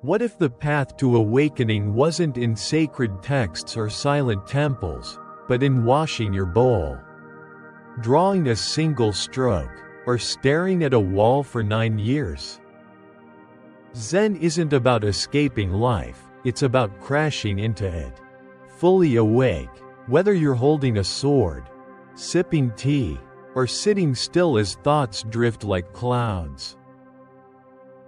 What if the path to awakening wasn't in sacred texts or silent temples, but in washing your bowl, drawing a single stroke, or staring at a wall for 9 years? Zen isn't about escaping life, it's about crashing into it. Fully awake, whether you're holding a sword, sipping tea, or sitting still as thoughts drift like clouds.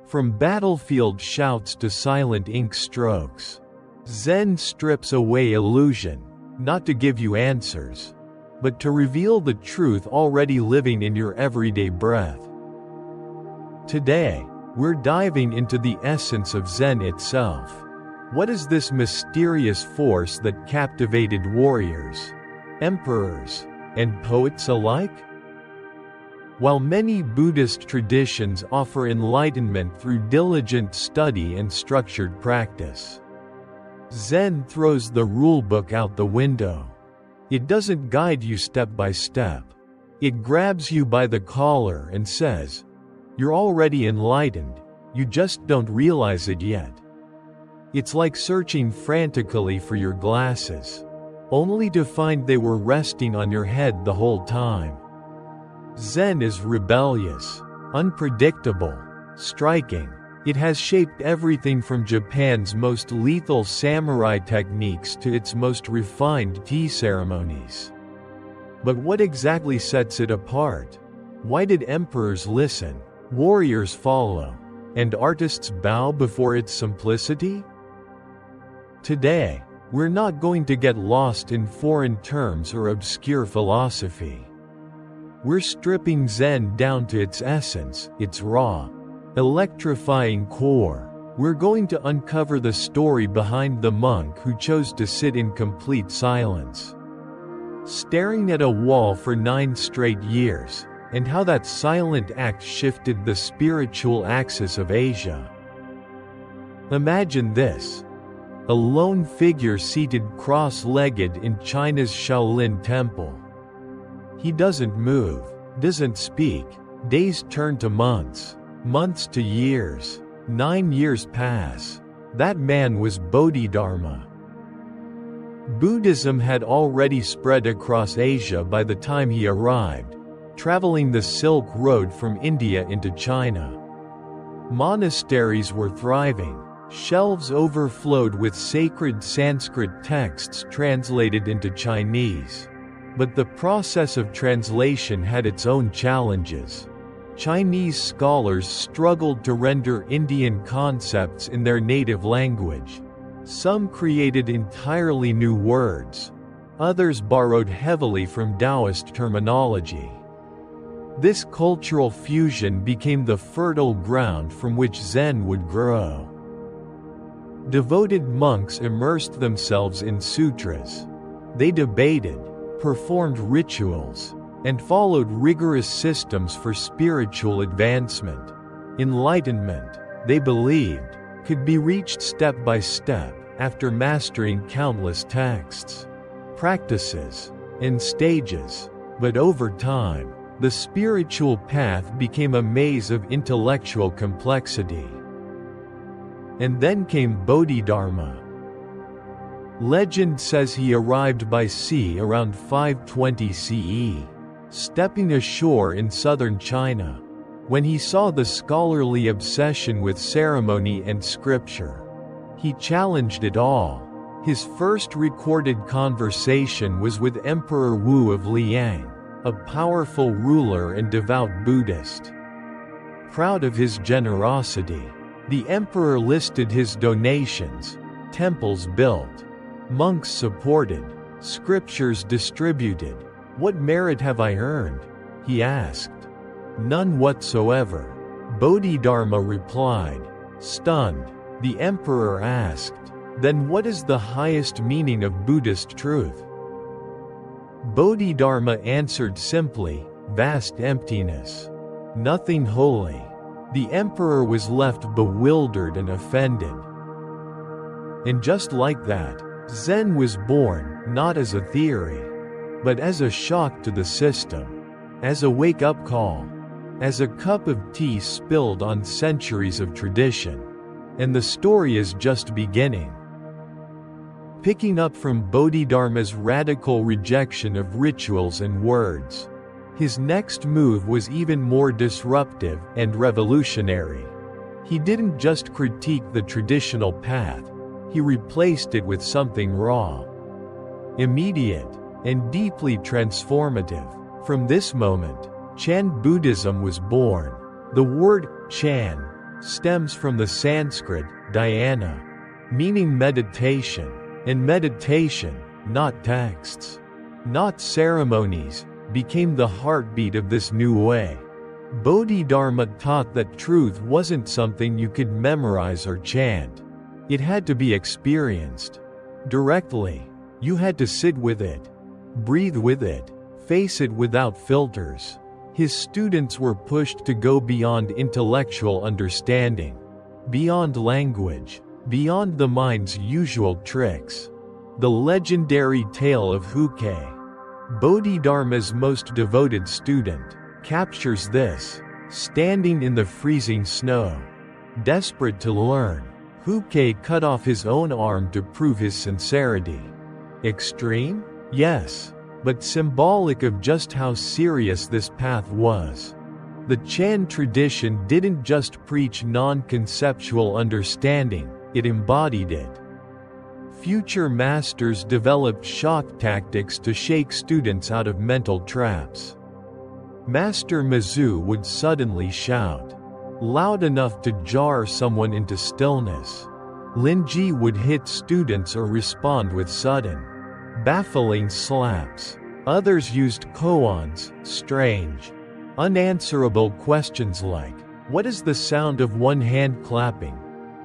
From battlefield shouts to silent ink strokes, Zen strips away illusion, not to give you answers, but to reveal the truth already living in your everyday breath. Today, we're diving into the essence of Zen itself. What is this mysterious force that captivated warriors, emperors, and poets alike? While many Buddhist traditions offer enlightenment through diligent study and structured practice, Zen throws the rulebook out the window. It doesn't guide you step by step. It grabs you by the collar and says, "You're already enlightened, you just don't realize it yet." It's like searching frantically for your glasses, only to find they were resting on your head the whole time. Zen is rebellious, unpredictable, striking. It has shaped everything from Japan's most lethal samurai techniques to its most refined tea ceremonies. But what exactly sets it apart? Why did emperors listen, warriors follow, and artists bow before its simplicity? Today, we're not going to get lost in foreign terms or obscure philosophy. We're stripping Zen down to its essence, its raw, electrifying core. We're going to uncover the story behind the monk who chose to sit in complete silence, staring at a wall for 9 straight years, and how that silent act shifted the spiritual axis of Asia. Imagine this: a lone figure seated cross-legged in China's Shaolin temple. He doesn't move, doesn't speak. Days turn to months, months to years. 9 years pass. That man was Bodhidharma. Buddhism had already spread across Asia by the time he arrived, traveling the Silk Road from India into China. Monasteries were thriving. Shelves overflowed with sacred Sanskrit texts translated into Chinese. But the process of translation had its own challenges. Chinese scholars struggled to render Indian concepts in their native language. Some created entirely new words. Others borrowed heavily from Taoist terminology. This cultural fusion became the fertile ground from which Zen would grow. Devoted monks immersed themselves in sutras. They debated, performed rituals, and followed rigorous systems for spiritual advancement. Enlightenment, they believed, could be reached step by step after mastering countless texts, practices, and stages. But over time, the spiritual path became a maze of intellectual complexity. And then came Bodhidharma. Legend says he arrived by sea around 520 CE, stepping ashore in southern China. When he saw the scholarly obsession with ceremony and scripture, he challenged it all. His first recorded conversation was with Emperor Wu of Liang, a powerful ruler and devout Buddhist. Proud of his generosity, the emperor listed his donations: temples built, monks supported, scriptures distributed. "What merit have I earned?" he asked. "None whatsoever," Bodhidharma replied. Stunned, the emperor asked, "Then what is the highest meaning of Buddhist truth?" Bodhidharma answered simply, "Vast emptiness. Nothing holy." The emperor was left bewildered and offended. And just like that, Zen was born, not as a theory, but as a shock to the system, as a wake-up call, as a cup of tea spilled on centuries of tradition, and the story is just beginning. Picking up from Bodhidharma's radical rejection of rituals and words, his next move was even more disruptive and revolutionary. He didn't just critique the traditional path, he replaced it with something raw, immediate, and deeply transformative. From this moment, Chan Buddhism was born. The word Chan stems from the Sanskrit dhyana, meaning meditation, and meditation, not texts, not ceremonies, became the heartbeat of this new way. Bodhidharma taught that truth wasn't something you could memorize or chant. It had to be experienced directly. You had to sit with it, breathe with it, face it without filters. His students were pushed to go beyond intellectual understanding, beyond language, beyond the mind's usual tricks. The legendary tale of Huke, Bodhidharma's most devoted student, captures this. Standing in the freezing snow, desperate to learn, Huke cut off his own arm to prove his sincerity. Extreme? Yes, but symbolic of just how serious this path was. The Chan tradition didn't just preach non-conceptual understanding, it embodied it. Future masters developed shock tactics to shake students out of mental traps. Master Mizu would suddenly shout, loud enough to jar someone into stillness. Linji would hit students or respond with sudden, baffling slaps. Others used koans, strange, unanswerable questions like, what is the sound of one hand clapping?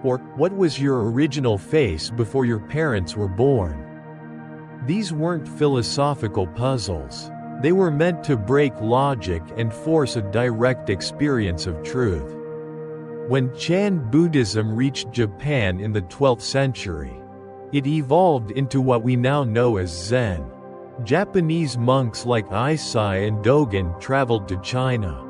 Or, what was your original face before your parents were born? These weren't philosophical puzzles. They were meant to break logic and force a direct experience of truth. When Chan Buddhism reached Japan in the 12th century, it evolved into what we now know as Zen. Japanese monks like Eisai and Dogen traveled to China,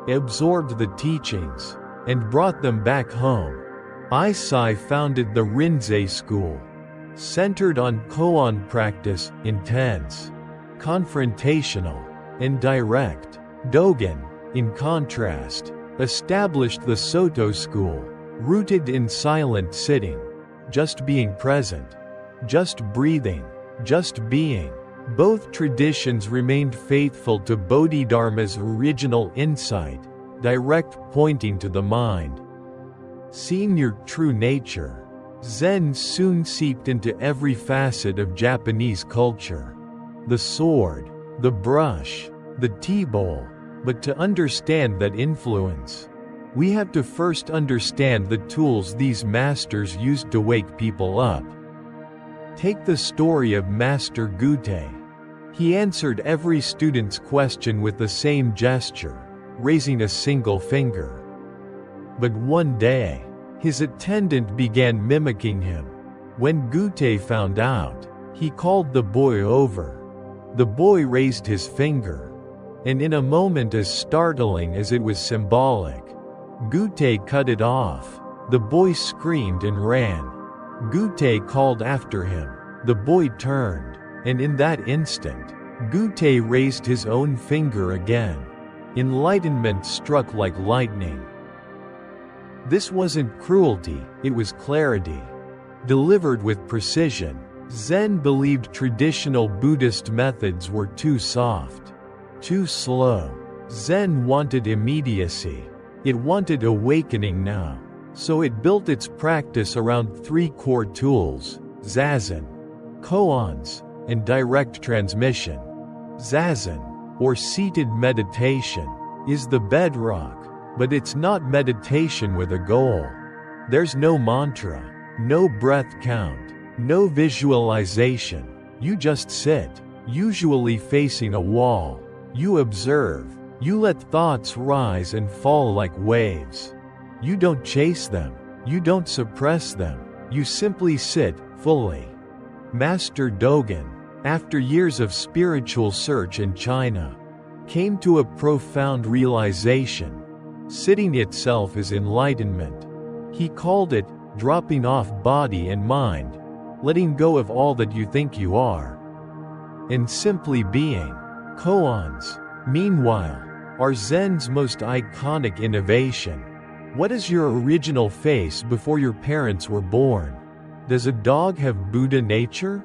absorbed the teachings, and brought them back home. Eisai founded the Rinzai school, centered on koan practice, intense, confrontational, and direct. Dogen, in contrast, established the Soto school, rooted in silent sitting, just being present, just breathing, just being. Both traditions remained faithful to Bodhidharma's original insight, direct pointing to the mind. Seeing your true nature, Zen soon seeped into every facet of Japanese culture. The sword, the brush, the tea bowl. But to understand that influence, we have to first understand the tools these masters used to wake people up. Take the story of Master Gute. He answered every student's question with the same gesture, raising a single finger. But one day, his attendant began mimicking him. When Gute found out, he called the boy over. The boy raised his finger, and in a moment as startling as it was symbolic, Gute cut it off. The boy screamed and ran. Gute called after him. The boy turned, and in that instant, Gute raised his own finger again. Enlightenment struck like lightning. This wasn't cruelty, it was clarity. Delivered with precision. Zen believed traditional Buddhist methods were too soft, too slow. Zen wanted immediacy. It wanted awakening now. So it built its practice around three core tools: zazen, koans, and direct transmission. Zazen, or seated meditation, is the bedrock, but it's not meditation with a goal. There's no mantra, no breath count, no visualization. You just sit, usually facing a wall. You observe. You let thoughts rise and fall like waves. You don't chase them. You don't suppress them. You simply sit, fully. Master Dogen, after years of spiritual search in China, came to a profound realization. Sitting itself is enlightenment. He called it dropping off body and mind, letting go of all that you think you are, and simply being. Koans, meanwhile, are Zen's most iconic innovation. What is your original face before your parents were born? Does a dog have Buddha nature?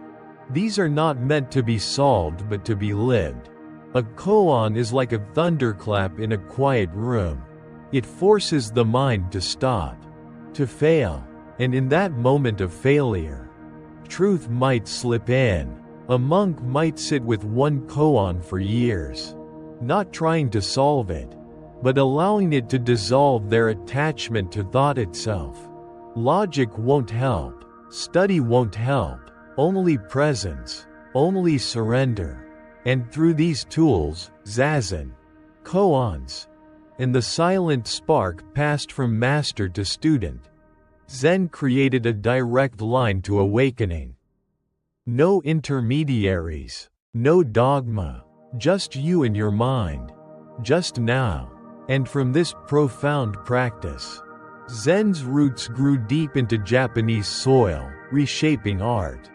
These are not meant to be solved but to be lived. A koan is like a thunderclap in a quiet room. It forces the mind to stop, to fail, and in that moment of failure, truth might slip in. A monk might sit with one koan for years, not trying to solve it, but allowing it to dissolve their attachment to thought itself. Logic won't help, study won't help, only presence, only surrender. And through these tools, zazen, koans, and the silent spark passed from master to student, Zen created a direct line to awakening. No intermediaries, no dogma, just you and your mind, just now. And from this profound practice, Zen's roots grew deep into Japanese soil, reshaping art,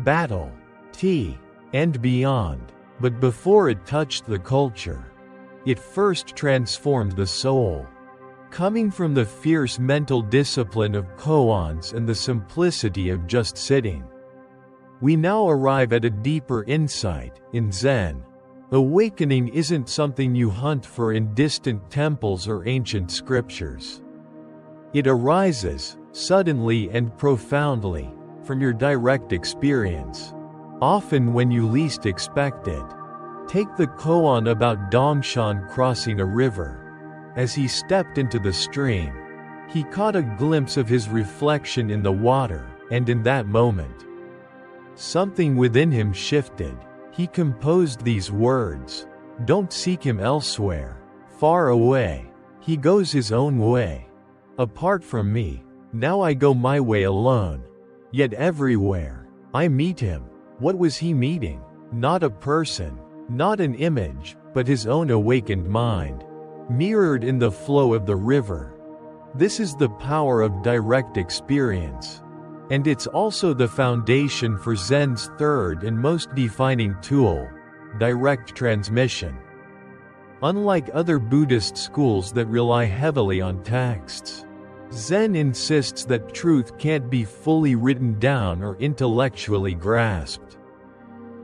battle, tea, and beyond. But before it touched the culture, it first transformed the soul. Coming from the fierce mental discipline of koans and the simplicity of just sitting, we now arrive at a deeper insight. In Zen, awakening isn't something you hunt for in distant temples or ancient scriptures. It arises, suddenly and profoundly, from your direct experience, often when you least expect it. Take the koan about Dongshan crossing a river. As he stepped into the stream, he caught a glimpse of his reflection in the water, and in that moment, something within him shifted. He composed these words, "Don't seek him elsewhere, far away. He goes his own way. Apart from me, now I go my way alone. Yet everywhere I meet him." What was he meeting? Not a person, not an image, but his own awakened mind, mirrored in the flow of the river. This is the power of direct experience. And it's also the foundation for Zen's third and most defining tool, direct transmission. Unlike other Buddhist schools that rely heavily on texts, Zen insists that truth can't be fully written down or intellectually grasped.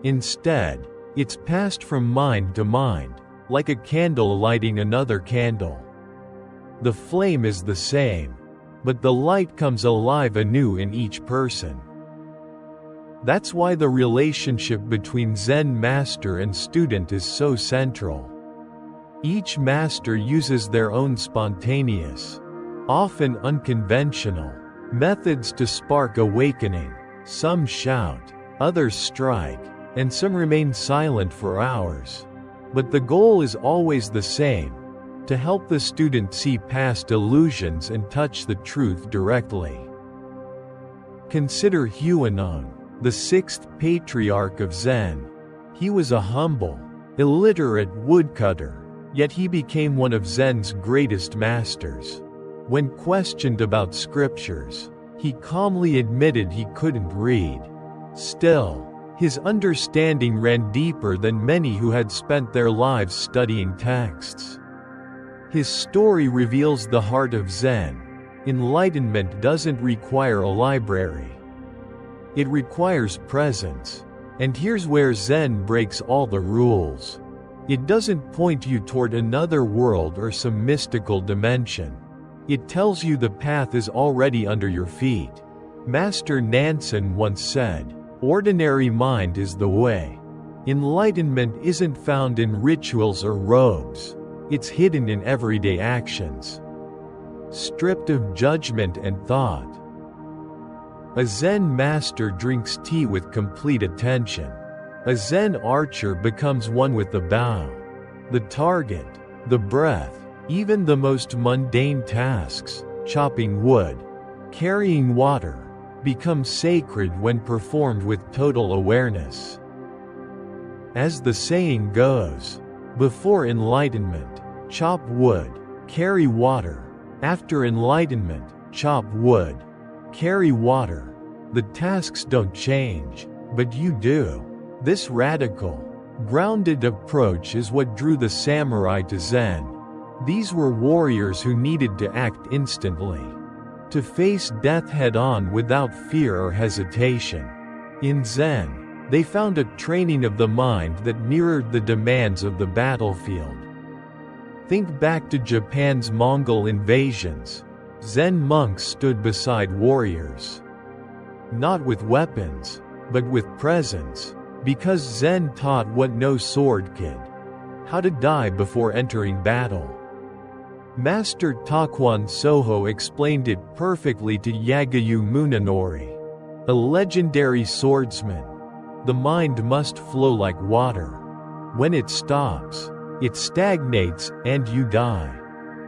Instead, it's passed from mind to mind, like a candle lighting another candle. The flame is the same, but the light comes alive anew in each person. That's why the relationship between Zen master and student is so central. Each master uses their own spontaneous, often unconventional, methods to spark awakening. Some shout, others strike, and some remain silent for hours. But the goal is always the same: to help the student see past illusions and touch the truth directly. Consider Huineng, the sixth patriarch of Zen. He was a humble, illiterate woodcutter, yet he became one of Zen's greatest masters. When questioned about scriptures, he calmly admitted he couldn't read. Still, his understanding ran deeper than many who had spent their lives studying texts. His story reveals the heart of Zen. Enlightenment doesn't require a library. It requires presence. And here's where Zen breaks all the rules. It doesn't point you toward another world or some mystical dimension. It tells you the path is already under your feet. Master Nansen once said, "Ordinary mind is the way." Enlightenment isn't found in rituals or robes. It's hidden in everyday actions, stripped of judgment and thought. A Zen master drinks tea with complete attention. A Zen archer becomes one with the bow, the target, the breath. Even the most mundane tasks, chopping wood, carrying water, become sacred when performed with total awareness. As the saying goes, before enlightenment, chop wood, carry water. After enlightenment, chop wood, carry water. The tasks don't change, but you do. This radical, grounded approach is what drew the samurai to Zen. These were warriors who needed to act instantly, to face death head-on without fear or hesitation. In Zen, they found a training of the mind that mirrored the demands of the battlefield. Think back to Japan's Mongol invasions. Zen monks stood beside warriors. Not with weapons, but with presence, because Zen taught what no sword could: how to die before entering battle. Master Takuan Soho explained it perfectly to Yagayu Munenori, a legendary swordsman. The mind must flow like water. When it stops, it stagnates and you die.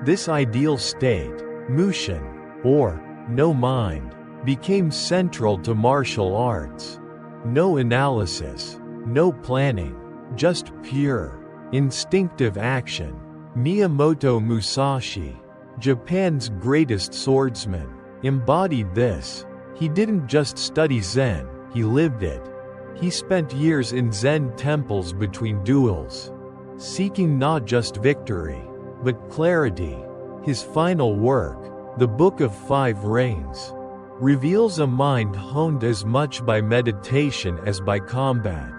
This ideal state, mushin, or no mind, became central to martial arts. No analysis, no planning, just pure, instinctive action. Miyamoto Musashi, Japan's greatest swordsman, embodied this. He didn't just study Zen, he lived it. He spent years in Zen temples between duels, seeking not just victory, but clarity. His final work, the Book of Five Rings, reveals a mind honed as much by meditation as by combat.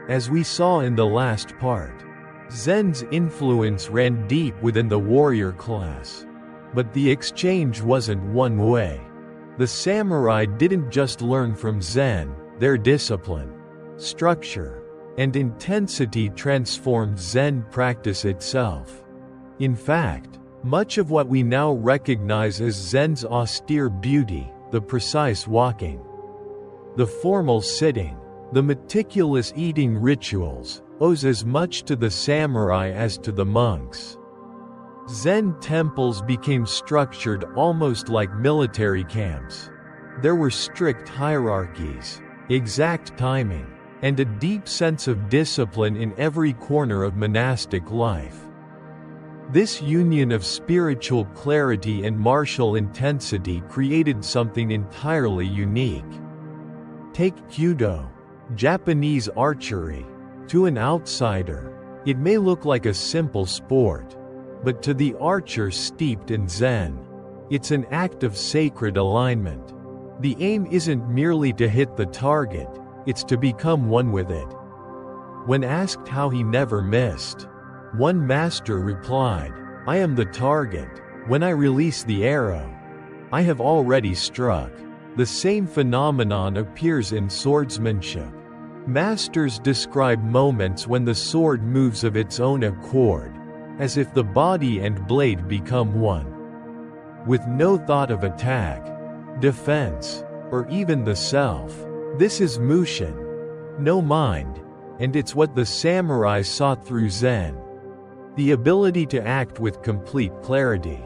As we saw in the last part, Zen's influence ran deep within the warrior class. But the exchange wasn't one way. The samurai didn't just learn from Zen, their discipline, structure, and intensity transformed Zen practice itself. In fact, much of what we now recognize as Zen's austere beauty, the precise walking, the formal sitting, the meticulous eating rituals, owes as much to the samurai as to the monks. Zen temples became structured almost like military camps. There were strict hierarchies, exact timing, and a deep sense of discipline in every corner of monastic life. This union of spiritual clarity and martial intensity created something entirely unique. Take Kyudo, Japanese archery. To an outsider, it may look like a simple sport, but to the archer steeped in Zen, it's an act of sacred alignment. The aim isn't merely to hit the target, it's to become one with it. When asked how he never missed, one master replied, "I am the target. When I release the arrow, I have already struck." The same phenomenon appears in swordsmanship. Masters describe moments when the sword moves of its own accord, as if the body and blade become one. With no thought of attack, defense, or even the self. This is mushin, no mind, and it's what the samurai sought through Zen. The ability to act with complete clarity,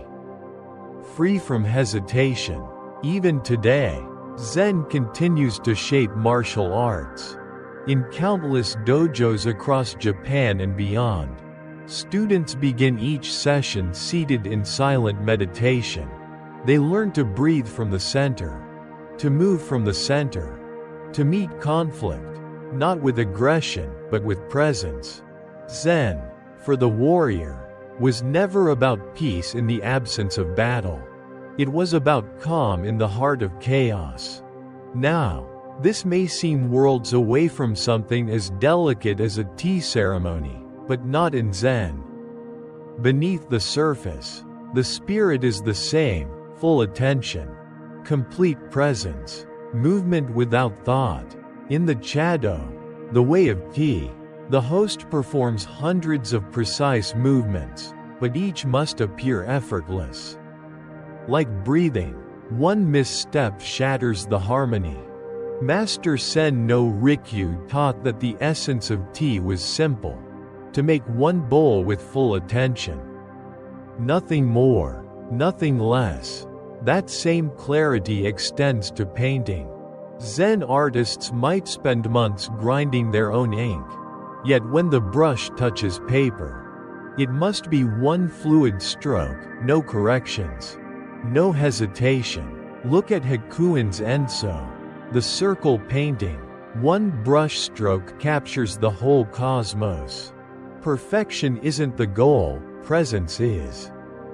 free from hesitation. Even today, Zen continues to shape martial arts. In countless dojos across Japan and beyond, students begin each session seated in silent meditation. They learn to breathe from the center, to move from the center, to meet conflict, not with aggression, but with presence. Zen, for the warrior, was never about peace in the absence of battle. It was about calm in the heart of chaos. Now, this may seem worlds away from something as delicate as a tea ceremony, but not in Zen. Beneath the surface, the spirit is the same: full attention, complete presence, movement without thought. In the Chado, the way of tea, the host performs hundreds of precise movements, but each must appear effortless. Like breathing, one misstep shatters the harmony. Master Sen no Rikyu taught that the essence of tea was simple: to make one bowl with full attention. Nothing more, nothing less. That same clarity extends to painting. Zen artists might spend months grinding their own ink, yet when the brush touches paper, it must be one fluid stroke, no corrections, no hesitation. Look at Hakuin's Enso, the circle painting. One brushstroke captures the whole cosmos. Perfection isn't the goal, presence is.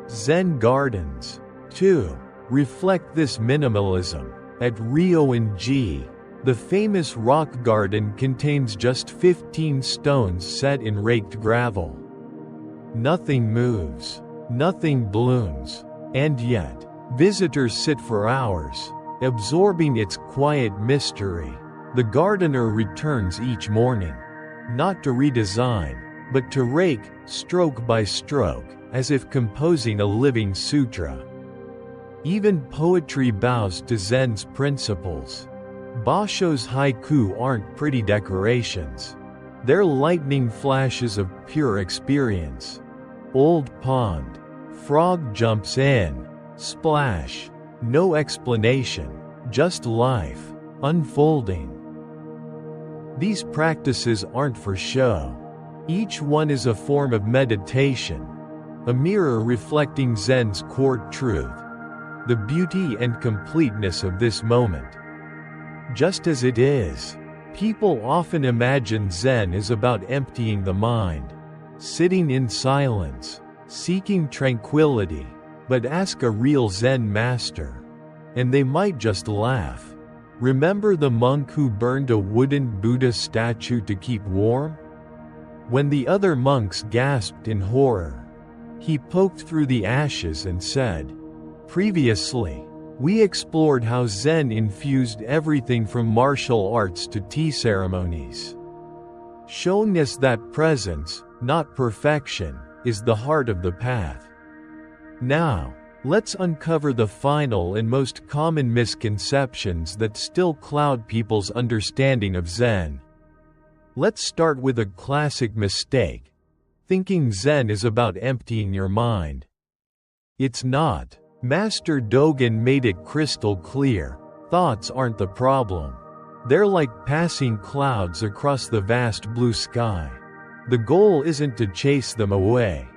Zen Gardens. 2. Reflect this minimalism. At Ryo-in-ji, the famous rock garden contains just 15 stones set in raked gravel. Nothing moves, nothing blooms, and yet, visitors sit for hours, absorbing its quiet mystery. The gardener returns each morning, not to redesign, but to rake, stroke by stroke, as if composing a living sutra. Even poetry bows to Zen's principles. Basho's haiku aren't pretty decorations. They're lightning flashes of pure experience. Old pond. Frog jumps in. Splash. No explanation. Just life. Unfolding. These practices aren't for show. Each one is a form of meditation. A mirror reflecting Zen's core truth. The beauty and completeness of this moment. Just as it is. People often imagine Zen is about emptying the mind, sitting in silence, seeking tranquility. But ask a real Zen master, and they might just laugh. Remember the monk who burned a wooden Buddha statue to keep warm? When the other monks gasped in horror, he poked through the ashes and said, "Previously, we explored how Zen infused everything from martial arts to tea ceremonies, showing us that presence, not perfection, is the heart of the path." Now, let's uncover the final and most common misconceptions that still cloud people's understanding of Zen. Let's start with a classic mistake: thinking Zen is about emptying your mind. It's not. Master Dogen made it crystal clear: thoughts aren't the problem. They're like passing clouds across the vast blue sky. The goal isn't to chase them away,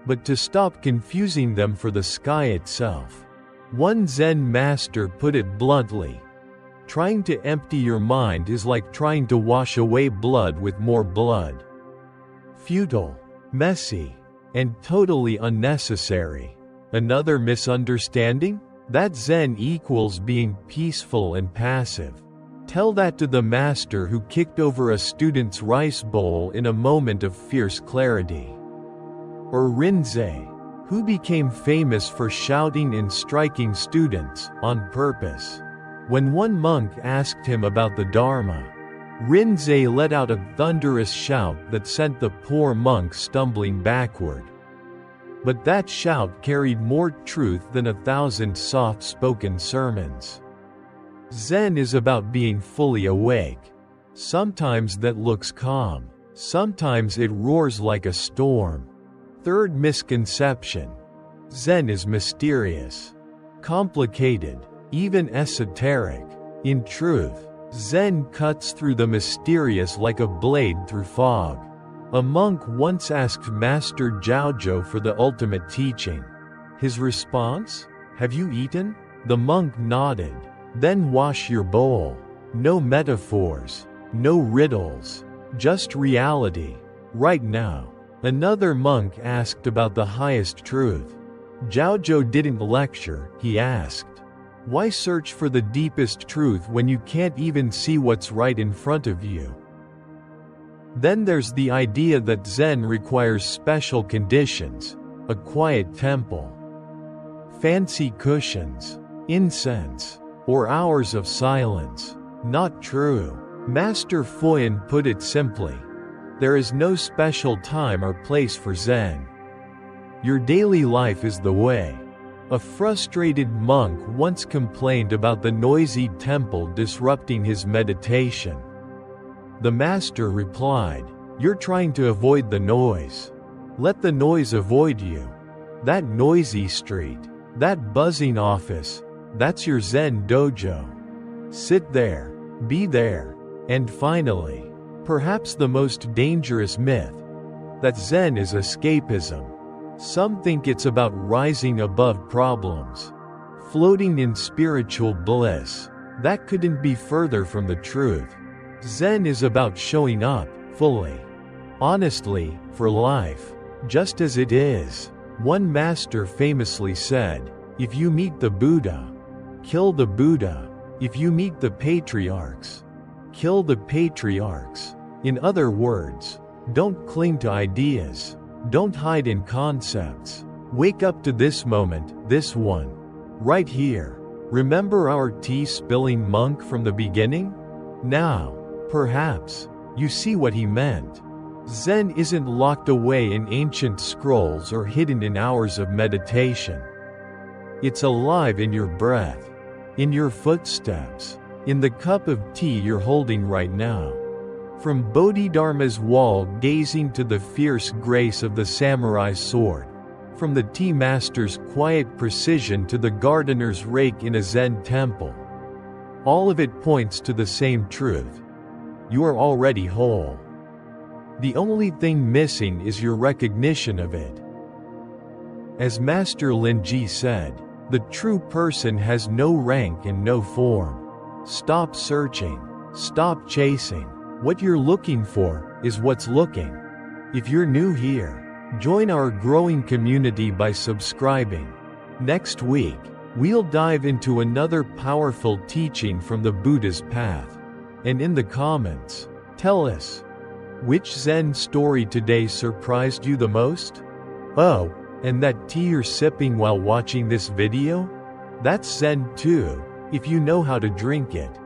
but to stop confusing them for the sky itself. One Zen master put it bluntly: trying to empty your mind is like trying to wash away blood with more blood. Futile, messy, and totally unnecessary. Another misunderstanding? That Zen equals being peaceful and passive. Tell that to the master who kicked over a student's rice bowl in a moment of fierce clarity. Or Rinzai, who became famous for shouting and striking students on purpose. When one monk asked him about the Dharma, Rinzai let out a thunderous shout that sent the poor monk stumbling backward. But that shout carried more truth than 1,000 soft-spoken sermons. Zen is about being fully awake. Sometimes that looks calm. Sometimes it roars like a storm. Third misconception: Zen is mysterious, complicated, even esoteric. In truth, Zen cuts through the mysterious like a blade through fog. A monk once asked Master Jiaozhou for the ultimate teaching. His response? "Have you eaten?" The monk nodded. "Then wash your bowl. No metaphors, no riddles, just reality, right now." Another monk asked about the highest truth. Jiaozhou didn't lecture, he asked, "Why search for the deepest truth when you can't even see what's right in front of you?" Then there's the idea that Zen requires special conditions: a quiet temple, fancy cushions, incense, or hours of silence. Not true. Master Foyan put it simply: there is no special time or place for Zen. Your daily life is the way. A frustrated monk once complained about the noisy temple disrupting his meditation. The master replied, "You're trying to avoid the noise. Let the noise avoid you. That noisy street, that buzzing office, that's your Zen dojo. Sit there, be there." And finally, perhaps the most dangerous myth: that Zen is escapism. Some think it's about rising above problems, floating in spiritual bliss. That couldn't be further from the truth. Zen is about showing up, fully, honestly, for life, just as it is. One master famously said, "If you meet the Buddha, kill the Buddha. If you meet the patriarchs, kill the patriarchs." In other words, don't cling to ideas. Don't hide in concepts. Wake up to this moment, this one, right here. Remember our tea-spilling monk from the beginning? Now, perhaps, you see what he meant. Zen isn't locked away in ancient scrolls or hidden in hours of meditation. It's alive in your breath, in your footsteps, in the cup of tea you're holding right now. From Bodhidharma's wall gazing to the fierce grace of the samurai's sword. From the tea master's quiet precision to the gardener's rake in a Zen temple. All of it points to the same truth. You are already whole. The only thing missing is your recognition of it. As Master Linji said, the true person has no rank and no form. Stop searching. Stop chasing. What you're looking for is what's looking. If you're new here, join our growing community by subscribing. Next week, we'll dive into another powerful teaching from the Buddha's path. And in the comments, tell us, which Zen story today surprised you the most? Oh, and that tea you're sipping while watching this video? That's Zen too, if you know how to drink it.